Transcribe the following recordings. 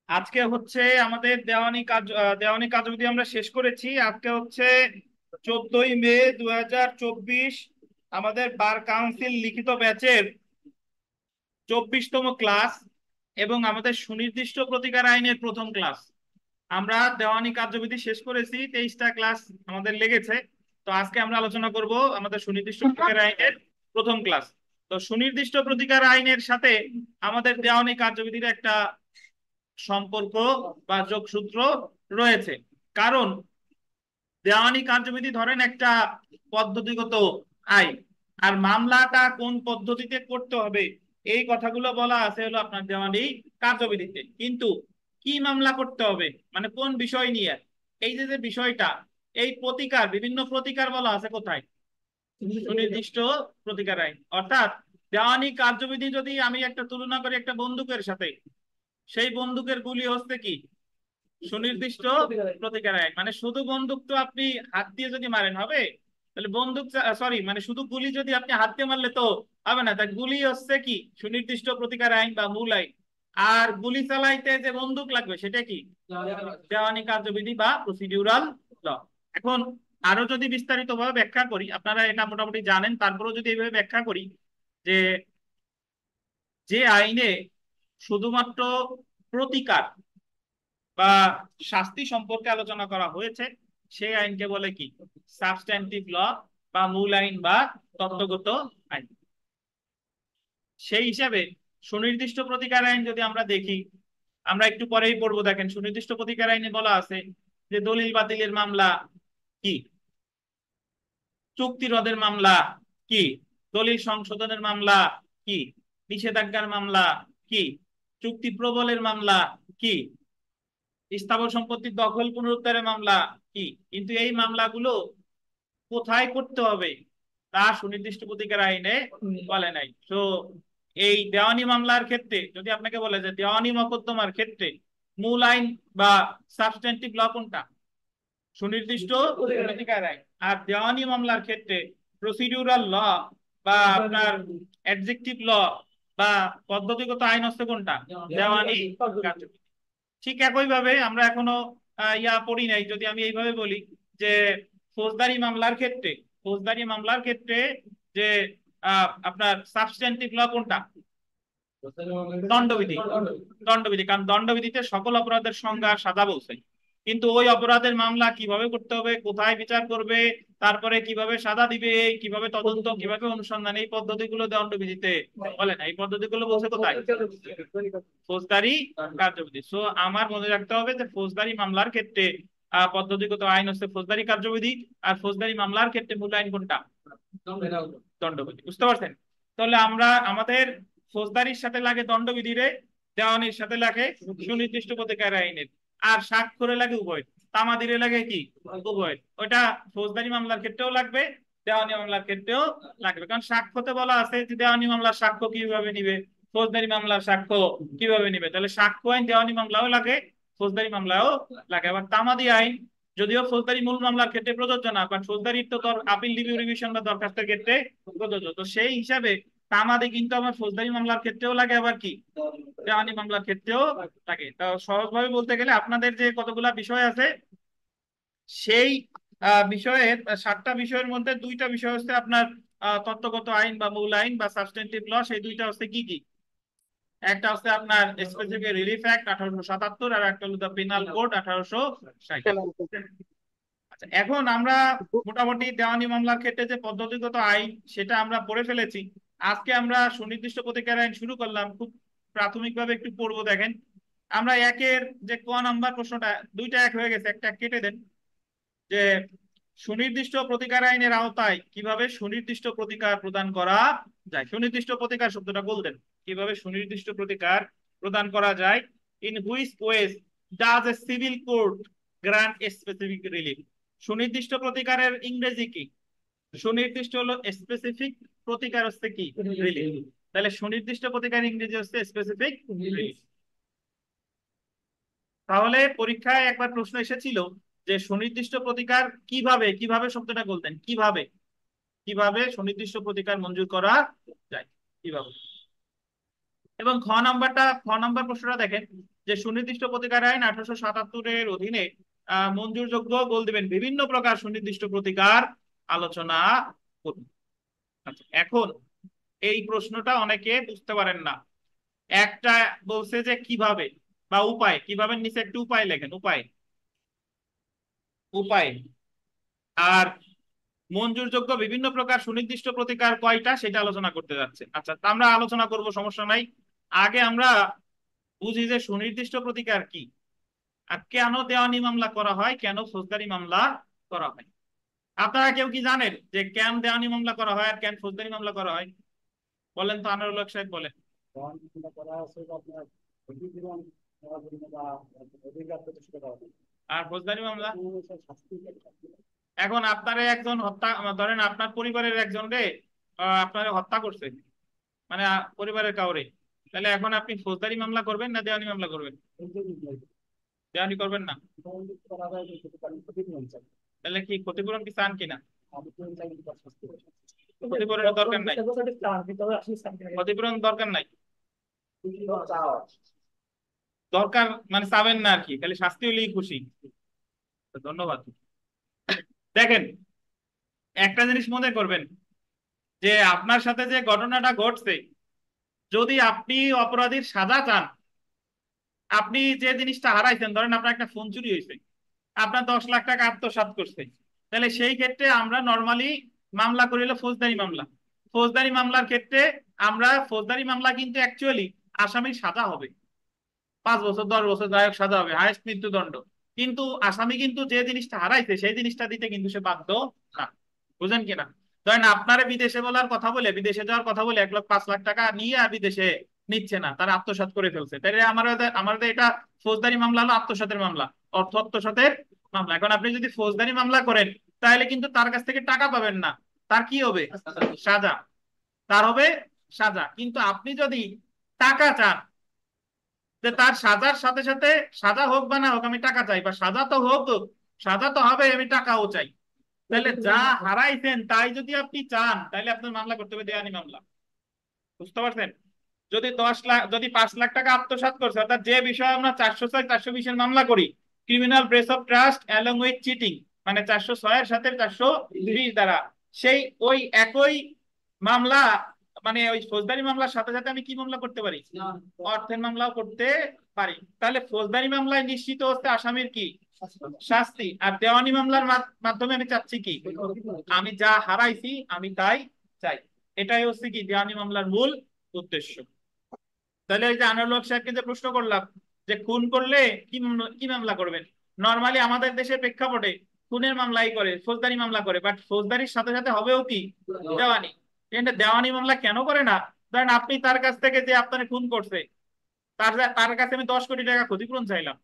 আজকে হচ্ছে আমাদের দেওয়ানি কার্যবিধি আমরা শেষ করেছি। আজকে হচ্ছে 14ই মে 2024। আমাদের বার কাউন্সিল লিখিত ব্যাচের 24তম ক্লাস এবং আমাদের সুনির্দিষ্ট প্রতিকার আইনের প্রথম ক্লাস। আমরা দেওয়ানি কার্যবিধি শেষ করেছি, 23টা ক্লাস আমাদের লেগেছে। তো আজকে আমরা আলোচনা করব আমাদের সুনির্দিষ্ট প্রতিকার আইনের প্রথম ক্লাস। তো সুনির্দিষ্ট প্রতিকার আইনের সাথে আমাদের দেওয়ানি কার্যবিধির একটা সম্পর্ক বা যোগসূত্র রয়েছে। কারণ দেওয়ানি কার্যবিধি ধরেন একটা পদ্ধতিগত আইন, আর মামলাটা কোন পদ্ধতিতে করতে হবে এই কথাগুলো বলা আছে হলো আপনার দেওয়ানি কার্যবিধিতে। কিন্তু কি মামলা করতে হবে মানে কোন বিষয় নিয়ে, এই যে যে বিষয়টা, এই প্রতিকার, বিভিন্ন প্রতিকার বলা আছে কোথায়? সুনির্দিষ্ট প্রতিকার আইন। অর্থাৎ দেওয়ানি কার্যবিধি যদি আমি একটা তুলনা করি একটা বন্দুকের সাথে, সেই বন্দুকের গুলি হচ্ছে কি সুনির্দিষ্ট প্রতিকার আইন। মানে শুধু বন্দুক তো আপনি হাত দিয়ে যদি মারেন হবে, তাহলে বন্দুক সরি মানে শুধু গুলি যদি আপনি হাত দিয়ে মারলে তো হবে না, তা গুলি হচ্ছে কি সুনির্দিষ্ট প্রতিকার আইন বা মূল আইন। আর গুলি চালাইতে যে বন্দুক লাগবে সেটা কি দেওয়ানি কার্যবিধি বা প্রসিডিউরাল ল। এখন আরো যদি বিস্তারিত ভাবে ব্যাখ্যা করি, আপনারা এটা মোটামুটি জানেন, তারপরেও যদি এইভাবে ব্যাখ্যা করি যে যে আইনে শুধুমাত্র প্রতিকার বা শাস্তি সম্পর্কে আলোচনা করা হয়েছে সেই আইনকে বলে কি সাবস্ট্যান্টিভ ল বা মূল আইন বা তত্ত্বগত আইন। সেই হিসাবে সুনির্দিষ্ট প্রতিকার আইন যদি আমরা দেখি, আমরা একটু পরেই পড়বো, দেখেন সুনির্দিষ্ট প্রতিকার আইনে বলা আছে যে দলিল বাতিলের মামলা কি, চুক্তি রদের মামলা কি, দলিল সংশোধনের মামলা কি, নিষেধাজ্ঞার মামলা কি, চুক্তি প্রবলের মামলা কি, স্থাবর সম্পত্তির দখল পুনরুদ্ধারের মামলা কি। কিন্তু এই মামলাগুলো কোথায় করতে হবে তা সুনির্দিষ্ট প্রতিকার আইনে বলে নাই। তো এই দেওয়ানি মামলার ক্ষেত্রে যদি আপনাকে বলে যে দেওয়ানি মকদ্দমার ক্ষেত্রে মূল আইন বা সাবস্ট্যান্টিভ ল কোনটা, সুনির্দিষ্ট প্রতিকার আইন। আর দেওয়ানি মামলার ক্ষেত্রে প্রসিডিউরাল ল বা আপনার অ্যাডজেক্টিভ ল বা পদ্ধতিগত আইন হচ্ছে কোনটা, দেওয়ানি কার্যবিধি। ঠিক একইভাবে আমরা এখনো পড়ি নাই, যদি আমি এইভাবে বলি যে ফৌজদারি মামলার ক্ষেত্রে, ফৌজদারি মামলার ক্ষেত্রে যে আপনার সাবস্ট্যান্টিভ ল কোনটা, দণ্ডবিধি। দণ্ডবিধি, কারণ দণ্ডবিধিতে সকল অপরাধের সংজ্ঞা সাজা বলছে। কিন্তু ওই অপরাধের মামলা কিভাবে করতে হবে, কোথায় বিচার করবে, তারপরে কিভাবে সাজা দিবে, কিভাবে তদন্ত, কিভাবে অনুসন্ধান, এই পদ্ধতিগুলো দণ্ডবিধিতে বলে না। এই পদ্ধতিগুলো বলছে কোথায়, ফৌজদারি কার্যবিধি। সো আমার মনে রাখতে হবে যে ফৌজদারি মামলার ক্ষেত্রে পদ্ধতিগত আইন হচ্ছে ফৌজদারি কার্যবিধি, আর ফৌজদারি মামলার ক্ষেত্রে মূল আইন কোনটা, দণ্ডবিধি। বুঝতে পারছেন? তাহলে আমরা আমাদের ফৌজদারির সাথে লাগে দণ্ডবিধি রে, দেওয়ানির সাথে লাগে সুনির্দিষ্ট প্রতিকার আইনের, আর স্বাক্ষরে লাগে উভয়, তামাদিরে লাগে কি উভয়। ওইটা ফৌজদারি মামলার ক্ষেত্রেও লাগবে, দেওয়ানি মামলার ক্ষেত্রেও লাগবে। কারণ সাক্ষ্যতে বলা আছে যে দেওয়ানি মামলার সাক্ষ্য কিভাবে নিবে, ফৌজদারি মামলার সাক্ষ্য কিভাবে নিবে। তাহলে সাক্ষ্য আইন দেওয়ানি মামলাও লাগে, ফৌজদারি মামলাও লাগে। আবার তামাদি আইন যদিও ফৌজদারি মূল মামলার ক্ষেত্রে প্রযোজ্য না, বাট ফৌজদারি তো আপিল রিভিউ রিভিশন বা দরখাস্তের ক্ষেত্রে প্রযোজ্য। তো সেই হিসাবে তামাদি কিন্তু আমার ফৌজদারি মামলার ক্ষেত্রেও লাগে, আবার কি দেওয়ানি মামলার ক্ষেত্রেও লাগে। তো সহজভাবে বলতে গেলে আপনাদের যে কতগুলা বিষয় আছে সেই বিষয়ের 7টা বিষয়ের মধ্যে 2টা বিষয় হচ্ছে আপনার তত্ত্বগত আইন বা মূল আইন বা সাবস্টেন্টিভ ল। সেই 2টা হচ্ছে কি কি, একটা হচ্ছে আপনার স্পেসিফিক রিলিফ অ্যাক্ট 1877, আর একটা হলো পেনাল কোড 1860। আচ্ছা, এখন আমরা মোটামুটি দেওয়ানি মামলার ক্ষেত্রে যে পদ্ধতিগত আইন সেটা আমরা পড়ে ফেলেছি। আজকে আমরা সুনির্দিষ্ট প্রতিকার আইন শুরু করলাম, খুব প্রাথমিকভাবে একটু পড়বো। দেখেন আমরা একের যে ক নাম্বার প্রশ্নটা, 2টা এক হয়ে গেছে, একটা কেটে দেন। যে সুনির্দিষ্ট প্রতিকার আইনের আওতায় কিভাবে সুনির্দিষ্ট প্রতিকার প্রদান করা যায়, সুনির্দিষ্ট প্রতিকার শব্দটা বলতেন, কিভাবে সুনির্দিষ্ট প্রতিকার প্রদান করা যায়। In which ways does a civil court grant a specific relief. সুনির্দিষ্ট প্রতিকারের ইংরেজি কি, সুনির্দিষ্ট হলো স্পেসিফিক, প্রতিকার হচ্ছে কি রিলিফ। তাহলে সুনির্দিষ্ট প্রতিকার ইংরেজি হচ্ছে স্পেসিফিক রিলিফ। তাহলে পরীক্ষায় একবার প্রশ্ন এসেছিল যে সুনির্দিষ্ট প্রতিকার কিভাবে, কিভাবে শব্দটা বলতেন, কিভাবে, কিভাবে সুনির্দিষ্ট প্রতিকার মঞ্জুর করা যায় কিভাবে। এবং খ নাম্বার প্রশ্নটা দেখেন যে সুনির্দিষ্ট প্রতিকার আইন 1877-এর অধীনে মঞ্জুরযোগ্য গোল দিবেন বিভিন্ন প্রকার সুনির্দিষ্ট প্রতিকার আলোচনা করুন। আচ্ছা, এখন এই প্রশ্নটা অনেকে বুঝতে পারেন না। একটা বলছে যে কিভাবে বা উপায়, কিভাবে নিচে একটু উপায় লেখেন, উপায় উপায় আর মঞ্জুরযোগ্য বিভিন্ন প্রকার সুনির্দিষ্ট প্রতিকার কয়টা সেটা আলোচনা করতে যাচ্ছে। আচ্ছা, তা আমরা আলোচনা করব, সমস্যা নাই। আগে আমরা বুঝি যে সুনির্দিষ্ট প্রতিকার কি আর কেন দেওয়ানি মামলা করা হয়, কেন ফৌজদারি মামলা করা হয়। আপনারা কেউ কি জানেন যে কেন দেওয়ানি মামলা করা হয় আর কেন ফৌজদারি মামলা করা হয়? বলেন তো, আনোয়ারুল হক সাহেব বলেন। আর ফৌজদারি মামলা, এখন আপনার একজন হত্যা, ধরেন আপনার পরিবারের একজন রে আপনার হত্যা করছে, মানে পরিবারের কাউরে, তাহলে এখন আপনি ফৌজদারি মামলা করবেন না দেওয়ানি মামলা করবেন? দেওয়ানি করবেন না, তাহলে কি ক্ষতিপূরণ কি চান কিনা? ক্ষতিপূরণের দরকার নাই, ক্ষতিপূরণ দরকার নাই, দরকার মানে চাবেন না আর কি, খালি শাস্তি হলেই খুশি। ধন্যবাদ। দেখেন, একটা জিনিস মনে করবেন যে আপনার সাথে যে ঘটনাটা ঘটছে, যদি আপনি অপরাধীর সাজা চান, আপনি যে জিনিসটা হারাইছেন, ধরেন আপনার একটা ফোন চুরি হয়েছে, আপনার 10 লাখ টাকা আত্মসাৎ করছে, তাহলে সেই ক্ষেত্রে আমরা নর্মালি মামলা করিলে ফৌজদারি মামলা। ফৌজদারি মামলার ক্ষেত্রে আমরা ফৌজদারি মামলা কিন্তু অ্যাকচুয়ালি আসামির সাজা হবে 5 বছর 10 বছর যাই হোক সাজা হবে, হায়েস্ট মৃত্যুদণ্ড। কিন্তু আসামি কিন্তু যে জিনিসটা হারাইছে সেই জিনিসটা দিতে কিন্তু সে বাধ্য না। বুঝেন কিনা? ধরেন আপনারে বিদেশে বলার কথা বলে, বিদেশে যাওয়ার কথা বলে 1,05,00,000 টাকা নিয়ে আর বিদেশে নিচ্ছে না, তারা আত্মসাৎ করে ফেলছে, তাহলে আমাদের এটা ফৌজদারি মামলা হলো আত্মসাতের মামলা, অর্থ আত্মসাতের মামলা। এখন আপনি যদি ফৌজদারি মামলা করেন তাহলে কিন্তু তার কাছ থেকে টাকা পাবেন না, তার কি হবে? সাজা, তার হবে সাজা। কিন্তু আপনি যদি টাকা চান, যে তার সাজার সাথে সাথে সাজা হোক বা না হোক আমি টাকা চাই, বা সাজা তো হোক, সাজা তো হবে, আমি টাকাও চাই, তাহলে যা হারাইছেন তাই যদি আপনি চান তাহলে আপনার মামলা করতে হবে দেওয়ানি মামলা। বুঝতে পারছেন? যদি 10 লাখ, যদি 5 লাখ টাকা আত্মসাৎ করছে, অর্থাৎ যে বিষয়ে আমরা 406 420 মামলা করি, criminal breach of trust along with cheating, মানে 406 এর সাথে 420 দ্বারা, সেই ওই একই মামলা, মানে ওই ফৌজদারি মামলার সাথে সাথে আমি কি মামলা করতে পারি? অর্থের মামলাও করতে পারি। তাহলে ফৌজদারি মামলায় নিশ্চিত হচ্ছে আসামির কি শাস্তি, আর দেওয়ানি মামলার মাধ্যমে আমি চাচ্ছি কি, আমি যা হারাইছি আমি তাই চাই। এটাই হচ্ছে কি দেওয়ানি মামলার মূল উদ্দেশ্য। তাহলে এই যে আনোয়ার হক সাহেবকে যে প্রশ্ন করলাম যে খুন করলে কি মামলা করবেন, নর্মালি আমাদের দেশের প্রেক্ষাপটে খুনের মামলাই করে, ফৌজদারি মামলা করে, বাট ফৌজদারির সাথে সাথে হবেও কি দেওয়ানি। এটা দেওয়ানি মামলা কেন করে না? ধরেন আপনি তার কাছ থেকে, যে আপনার খুন করছে, তার কাছে আমি 10 কোটি টাকা ক্ষতিপূরণ চাইলাম,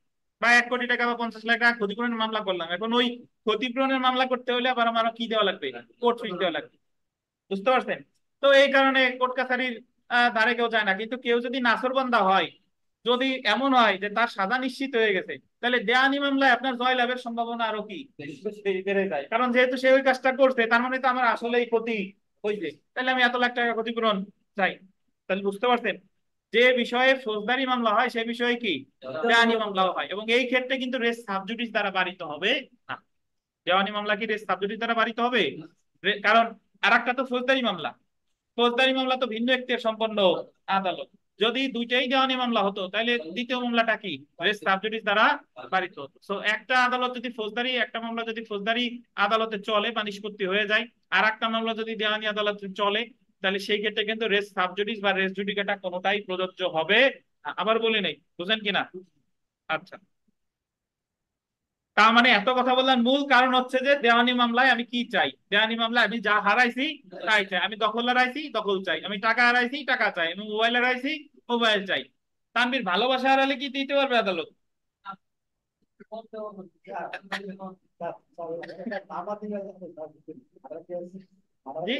বা 1 কোটি টাকা বা 50 লাখ টাকা ক্ষতিপূরণের মামলা করলাম। এখন ওই ক্ষতিপূরণের মামলা করতে হলে আবার আমার কি দেওয়া লাগবে? কোর্ট ফিস দেওয়া লাগবে। বুঝতে পারছেন? তো এই কারণে কোর্ট কাছারির ধারে কেউ যায় না। কিন্তু কেউ যদি নাসরবান্দা হয়, যদি এমন হয় যে তার সাজা নিশ্চিত হয়ে গেছে, তাহলে দেওয়ানি মামলায় আপনার জয় লাভের সম্ভাবনা আরো কি বেড়ে যায়। কারণ যেহেতু সে ওই কাজটা করছে, তার মানে তো আমার আসলেই ক্ষতি হয়েছে, তাহলে আমি এত লাখ টাকা ক্ষতিপূরণ চাই। তাহলে বুঝতে পারছেন, যে বিষয়ে ফৌজদারি মামলা হয় সে বিষয়ে কি দেওয়ানি মামলাও হয়, এবং এই ক্ষেত্রে কিন্তু রেস সাবজুডিস দ্বারা বাড়িত হবে না। দেওয়ানি মামলা কি রেস সাবজুডিস দ্বারা বাড়িত হবে? কারণ আর একটা তো ফৌজদারি মামলা, ফৌজদারি মামলা তো ভিন্ন এখতিয়ার সম্পন্ন আদালত। যদি দুইটাই দেওয়ানি মামলা হতো তাহলে দ্বিতীয় মামলাটা কি রেস সাবজুডিস দ্বারা পালিত হতো। সো একটা আদালত যদি ফৌজদারি, একটা মামলা যদি ফৌজদারি আদালতে চলে বা নিষ্পত্তি হয়ে যায়, আর একটা মামলা যদি দেওয়ানি আদালতে চলে, তাহলে সেই ক্ষেত্রে কিন্তু রেস সাবজুডিস বা রেস জুডিকাটা কোনোটাই প্রযোজ্য হবে না। আবার বলি নাই, বুঝেন কিনা? আচ্ছা, তার মানে এত কথা বললাম, মূল কারণ হচ্ছে যে দেওয়ানি মামলায় আমি কি চাই, দেওয়ানি মামলায় আমি যা হারাইছি তাই চাই, আমি দখল হারাইছি দখল চাই, আমি টাকা হারাইছি টাকা চাই, আমি মোবাইল হারাইছি মোবাইল চাই। তানভীর, ভালোবাসা হারালে কি দিতে পারবে আদালত? জি,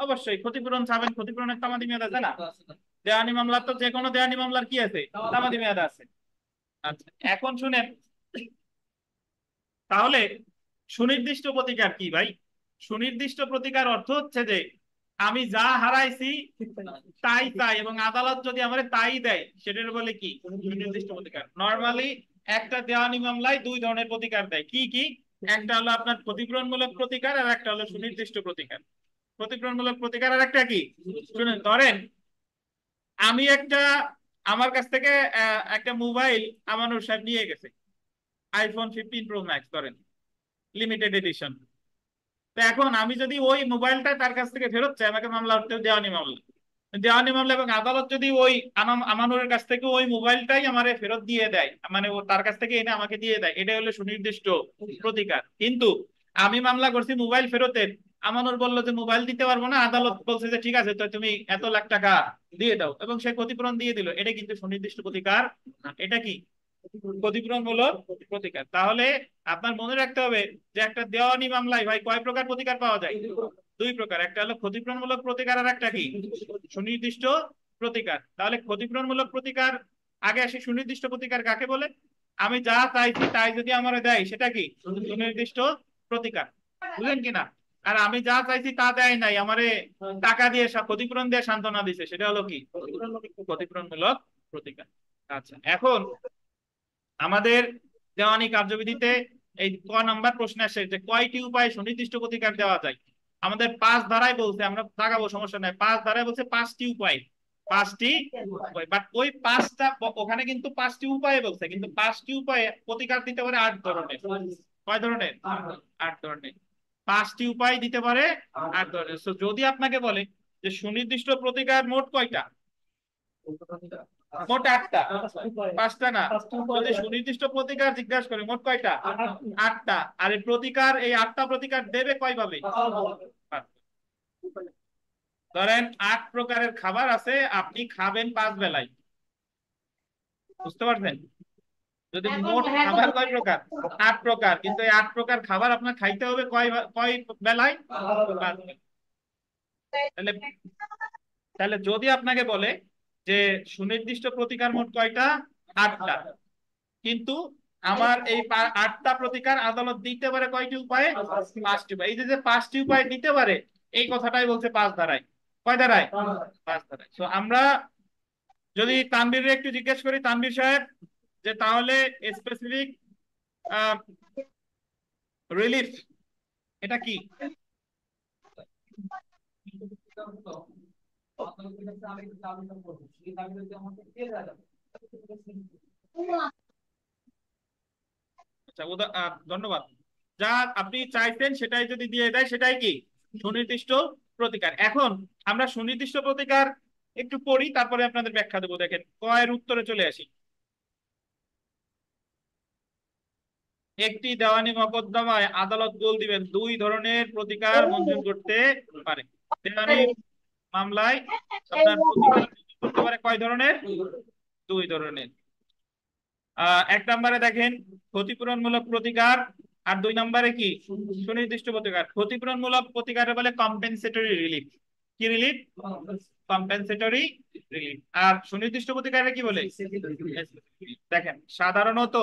অবশ্যই ক্ষতিপূরণ চাবেন, ক্ষতিপূরণের তামাদি মেয়াদ আছে না? দেওয়ানি মামলা তো যে কোনো দেওয়ানি মামলার কি আছে, তামাদি মেয়াদ আছে। আচ্ছা, এখন শুনেন, তাহলে সুনির্দিষ্ট প্রতিকার কি ভাই? সুনির্দিষ্ট প্রতিকার অর্থ হচ্ছে যে আমি যা হারাইছি তাই তাই, এবং আদালত যদি আমার তাই দেয় সেটার বলে কি সুনির্দিষ্ট প্রতিকার। নরমালি একটা দেওয়ানি মামলায় দুই ধরনের প্রতিকার দেয়, কি কি? একটা হলো আপনার ক্ষতিপূরণমূলক প্রতিকার, আর একটা হলো সুনির্দিষ্ট প্রতিকার। ক্ষতিপূরণমূলক প্রতিকার আর একটা কি, শুনেন, ধরেন আমি আমার কাছ থেকে একটা মোবাইল আমানুর সাহেব নিয়ে গেছে, আইফোন 15 প্রো ম্যাক্স ধরেন, লিমিটেড এডিশন। তো এখন আমি যদি ওই মোবাইলটা তার কাছ থেকে ফেরত চাই, আমাকে মামলা করতে হবে, দেওয়ানি মামলা, এবং আদালত যদি ওই আমানুরের কাছ থেকে ওই মোবাইলটাই আমারে ফেরত দিয়ে দেয়, মানে ও তার কাছ থেকে এনে আমাকে দিয়ে দেয়, এটা হলো সুনির্দিষ্ট প্রতিকার। কিন্তু আমি মামলা করছি মোবাইল ফেরতের, আমানুর বললো যে মোবাইল দিতে পারবো না, আদালত বলছে যে ঠিক আছে, তো তুমি এত লাখ টাকা দিয়ে দাও, এবং সে ক্ষতিপূরণ দিয়ে দিল, এটা কিন্তু সুনির্দিষ্ট প্রতিকার না। এটা কি ক্ষতিপূরণমূলক প্রতিকার। তাহলে আপনার মনে রাখতে হবে যে একটা দেওয়ানি মামলায় ভাই কয় প্রকার প্রতিকার পাওয়া যায়? দুই প্রকার, একটা হলো ক্ষতিপূরণমূলক প্রতিকার আর একটা কি সুনির্দিষ্ট প্রতিকার। তাহলে ক্ষতিপূরণমূলক প্রতিকার আগে আসে, সুনির্দিষ্ট প্রতিকার কাকে বলে? আমি যা চাইছি তাই যদি আমার দেয় সেটা কি সুনির্দিষ্ট প্রতিকার, বুঝলেন কিনা? আর আমি যা চাইছি তা দেয় নাই, আমারে টাকা দিয়ে ক্ষতিপূরণ দিয়ে সান্ত্বনা দিছে, সেটা হলো কি ক্ষতিপূরণমূলক প্রতিকার। আচ্ছা, এখন আমাদের দেওয়ানি কার্যবিধিতে এই ক নাম্বার প্রশ্ন আসে যে কয়টি উপায়ে সুনির্দিষ্ট প্রতিকার দেওয়া যায়। আমাদের 5 ধারায় বলছে, আমরা লাগাবো সমস্যা নাই, 5 ধারায় বলছে 5টি উপায়, 5টি উপায়। বাট ওই 5টা ওখানে কিন্তু 5টি উপায় বলছে, কিন্তু 5টি উপায়ে প্রতিকার দিতে পারে 8 ধরনের। কয় ধরনের? 8 ধরনের। 5টি উপায় দিতে পারে 8 ধরনের। So, যদি আপনাকে বলে যে সুনির্দিষ্ট প্রতিকার মোট কয়টা, মোট 8টা, 5টা না। যদি সুনির্দিষ্ট প্রতিকার জিজ্ঞাসা করে মোট কয়টা, 8টা। আর এই প্রতিকার, এই 8টা প্রতিকার দেবে কয়ভাবে? ধরেন 8 প্রকারের খাবার আছে, আপনি খাবেন 5 বেলায়, বুঝতে পারছেন? যদি মোট খাবার কয় প্রকার, 8 প্রকার, কিন্তু এই 8 প্রকার খাবার আপনার খাইতে হবে কয় কয় বেলায়? 5 বেলায়। তাহলে তাহলে যদি আপনাকে বলে যে সুনির্দিষ্ট প্রতিকার মোট কয়টা, 8টা, কিন্তু আমার এই 8টা প্রতিকার আদালত দিতে পারে কয়টি উপায়ে? 5টি উপায়। এই যে 5টি উপায় দিতে পারে, এই কথাটাই বলছে 5 ধারায়। কয় ধারায়? 5 ধারায়। তো আমরা যদি তানভীর একটু জিজ্ঞেস করি, তানভীর সাহেব, যে তাহলে স্পেসিফিক রিলিফ এটা কি? আচ্ছা, ধন্যবাদ। যা আপনি চাইছেন সেটাই যদি দিয়ে দেয় সেটাই কি সুনির্দিষ্ট প্রতিকার। এখন আমরা সুনির্দিষ্ট প্রতিকার একটু পড়ি, তারপরে আপনাদের ব্যাখ্যা দেবো। দেখেন, কয়ের উত্তরে চলে আসি। একটি দেওয়ানি মোকদ্দমায় আদালত গোল দিবেন 2 ধরনের প্রতিকার মঞ্জুর করতে পারে। দেওয়ানি মামলায় আপনার প্রতিকার মঞ্জুর করতে পারে কয় ধরনের? 2 ধরনের। 1 নম্বরে দেখেন ক্ষতিপূরণমূলক প্রতিকার, আর 2 নম্বরে কি সুনির্দিষ্ট প্রতিকার। ক্ষতিপূরণমূলক প্রতিকার বলে কম্পেনসেটরি রিলিফ। কি রিলিফ? Compensatory relief. আর সুনির্দিষ্ট প্রতিকারে কি বলে? দেখেন, সাধারণত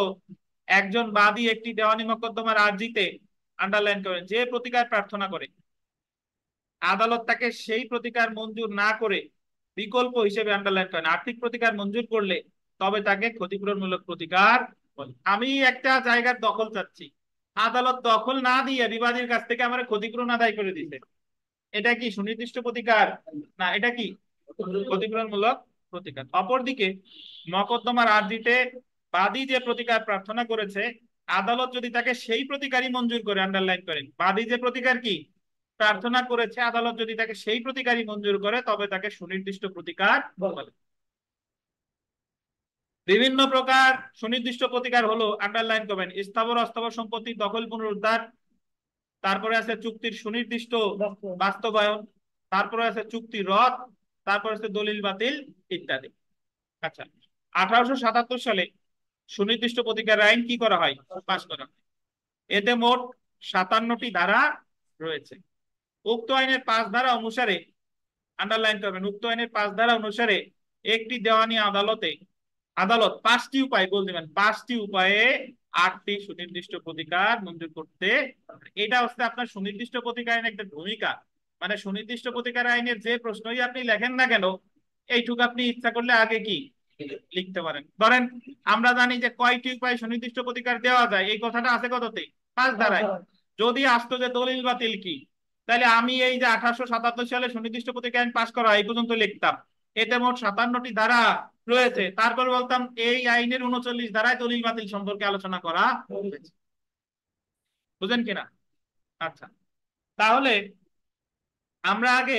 একজন বাদী একটি দেওয়ানি মোকদ্দমার আর্জিতে, আন্ডারলাইন করেন, যে প্রতিকার প্রার্থনা করে আদালত তাকে সেই প্রতিকার মঞ্জুর না করে বিকল্প হিসেবে, আন্ডারলাইন করেন, আর্থিক প্রতিকার মঞ্জুর করলে তবে তাকে ক্ষতিপূরণমূলক প্রতিকার বলে। আমি একটা জায়গার দখল চাচ্ছি, আদালত দখল না দিয়ে বিবাদীর কাছ থেকে আমার ক্ষতিপূরণ আদায় করে দিতে, এটা কি সুনির্দিষ্ট প্রতিকার না? এটা কি ক্ষতিপূরণমূলক প্রতিকার। অপরদিকে মকদ্দমার আর্জিতে বাদী যে প্রতিকার প্রার্থনা করেছে, আদালত যদি তাকে সেই প্রতিকারই মঞ্জুর করে, আন্ডারলাইন করেন, বাদী যে প্রতিকার কি প্রার্থনা করেছে, আদালত যদি তাকে সেই প্রতিকারই মঞ্জুর করে তবে তাকে সুনির্দিষ্ট প্রতিকার বলে। বিভিন্ন প্রকার সুনির্দিষ্ট প্রতিকার হলো, আন্ডারলাইন করবেন, স্থাবর অস্থাবর সম্পত্তির দখল পুনরুদ্ধার, তারপরে আছে চুক্তির সুনির্দিষ্ট বাস্তবায়ন, তারপরে আছে চুক্তি রদ, তারপরে আছে দলিল বাতিল ইত্যাদি। আচ্ছা, 1877 সালে সুনির্দিষ্ট প্রতিকার আইন কি করা হয়, পাশ করা হয়। এতে মোট 57টি ধারা রয়েছে। উক্ত আইনের 5 ধারা অনুসারে, আন্ডারলাইন করবেন, উক্ত আইনের 5 ধারা অনুসারে একটি দেওয়ানি আদালত 5টি উপায় বল দিবেন, 5টি উপায়ে 8টি সুনির্দিষ্ট প্রতিকার মঞ্জুর করতে পারে। এটা হচ্ছে আপনার সুনির্দিষ্ট প্রতিকারের একটা ভূমিকা। মানে সুনির্দিষ্ট প্রতিকার আইনের যে প্রশ্নই আপনি লেখেন না কেন, এইটুকু আপনি ইচ্ছা করলে আগে কি লিখতে পারেন। ধরেন আমরা জানি যে কয়টি উপায় সুনির্দিষ্ট প্রতিকার দেওয়া যায়, এই কথাটা আছে কততে? 5 ধারায়। যদি আসতো যে দলিল বাতিল কি, তাহলে আমি এই যে 1877 সালে সুনির্দিষ্ট প্রতিকার আইন পাশ করা এই পর্যন্ত লিখতাম। এতে মোট 57টি ধারা রয়েছে, তারপর বলতাম এই আইনের 39 ধারায় দলিল বাতিল সম্পর্কে আলোচনা করা হয়েছে। বুঝেন কিনা? আচ্ছা, তাহলে আমরা আগে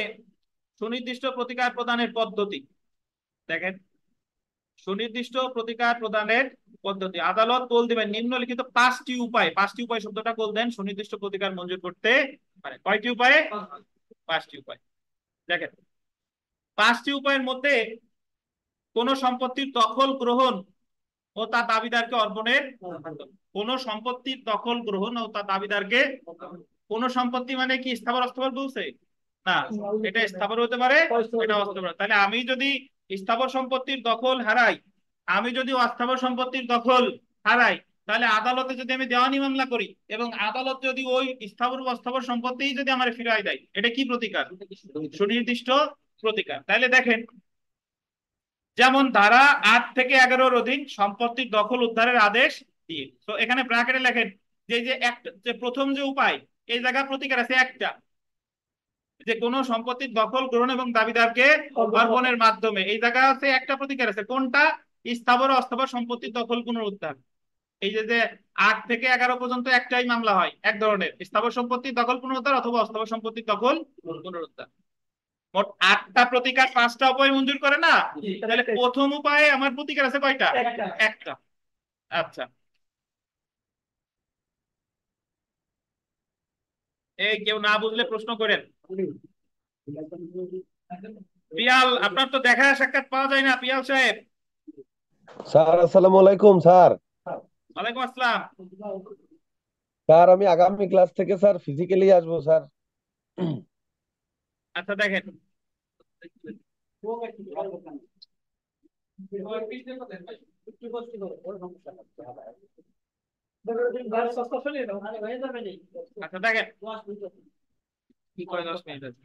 সুনির্দিষ্ট প্রতিকার প্রদানের পদ্ধতি দেখেন। সুনির্দিষ্ট প্রতিকার প্রদানের পদ্ধতি, আদালত বল দিবেন নিম্নলিখিত 5টি উপায়, 5টি উপায় শব্দটা বল দেন সুনির্দিষ্ট প্রতিকার মঞ্জুর করতে পারে। কয়টি উপায়ে? 5টি উপায়। দেখেন 5টি উপায়ের মধ্যে কোন সম্পত্তির দখল গ্রহণ ও তা দাবিদারকে অর্পণের মাধ্যমে। কোন সম্পত্তির দখল গ্রহণ ও তা দাবিদারকে, কোন সম্পত্তি মানে কি স্থাবর অস্থাবর বলছে না, এটা স্থাবর হতে পারে, এটা অস্থাবর। তাহলে আমি যদি স্থাবর সম্পত্তির দখল হারাই, আমি যদি অস্থাবর সম্পত্তির দখল হারাই, তাহলে আদালতে যদি আমি দেওয়ানি মামলা করি এবং আদালত যদি ওই স্থাবর অস্থাবর সম্পত্তি যদি আমার ফিরাই দেয়, এটা কি প্রতিকার? সুনির্দিষ্ট প্রতিকার। তাহলে দেখেন, যেমন ধারা 8 থেকে 11-র অধীন সম্পত্তির দখল উদ্ধারের আদেশ দিয়ে। তো এখানে ব্র্যাকেটে লেখেন যে একটা, যে প্রথম যে উপায়, এই জায়গা প্রতিকার আছে একটা, যে কোন সম্পত্তির দখল গ্রহণ এবং দাবিদারকে অর্পণের মাধ্যমে, এই জায়গা আছে একটা প্রতিকার আছে। কোনটা? স্থাবর অস্থাবর সম্পত্তির দখল পুনরুদ্ধার। এই যে 8 থেকে 11 পর্যন্ত একটাই মামলা হয়, এক ধরনের, স্থাবর সম্পত্তির দখল পুনরুদ্ধার অথবা অস্থাবর সম্পত্তির দখল পুনরুদ্ধার। মোট 8টা প্রতিকার 5টা উপায় মঞ্জুর করে না? তাহলে প্রথম উপায়ে আমার প্রতিকার আছে কয়টা? একটা। আচ্ছা, এই কেউ না বুঝলে প্রশ্ন করেন। পিয়াল, আপনার তো দেখা সাক্ষাৎ পাওয়া যায় না পিয়াল সাহেব। স্যার আসসালামু আলাইকুম স্যার। ওয়ালাইকুম আসসালাম। স্যার আমি আগামী ক্লাস থেকে স্যার ফিজিক্যালি আসবো স্যার। আচ্ছা দেখেন, আচ্ছা দেখেন কি করে 10 মিনিট আছে?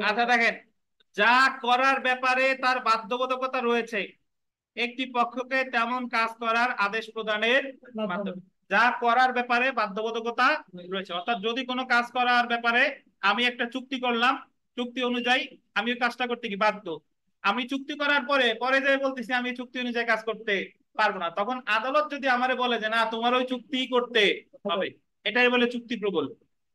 আচ্ছা দেখেন, যা করার ব্যাপারে তার বাধ্যবাধকতা রয়েছে একটি পক্ষকে তেমন কাজ করার আদেশ প্রদানের মাধ্যমে। যা করার ব্যাপারে বাধ্যবাধকতা রয়েছে, অর্থাৎ যদি কোনো কাজ করার ব্যাপারে আমি একটা চুক্তি করলাম, চুক্তি অনুযায়ী আমি ওই কাজটা করতে কি বাধ্য। আমি চুক্তি করার পরে পরে যে বলতেছি আমি চুক্তি অনুযায়ী কাজ করতে পারবো না, তখন আদালত যদি আমারে বলে যে না তোমার ওই চুক্তি করতে হবে, এটাই বলে চুক্তি প্রবল।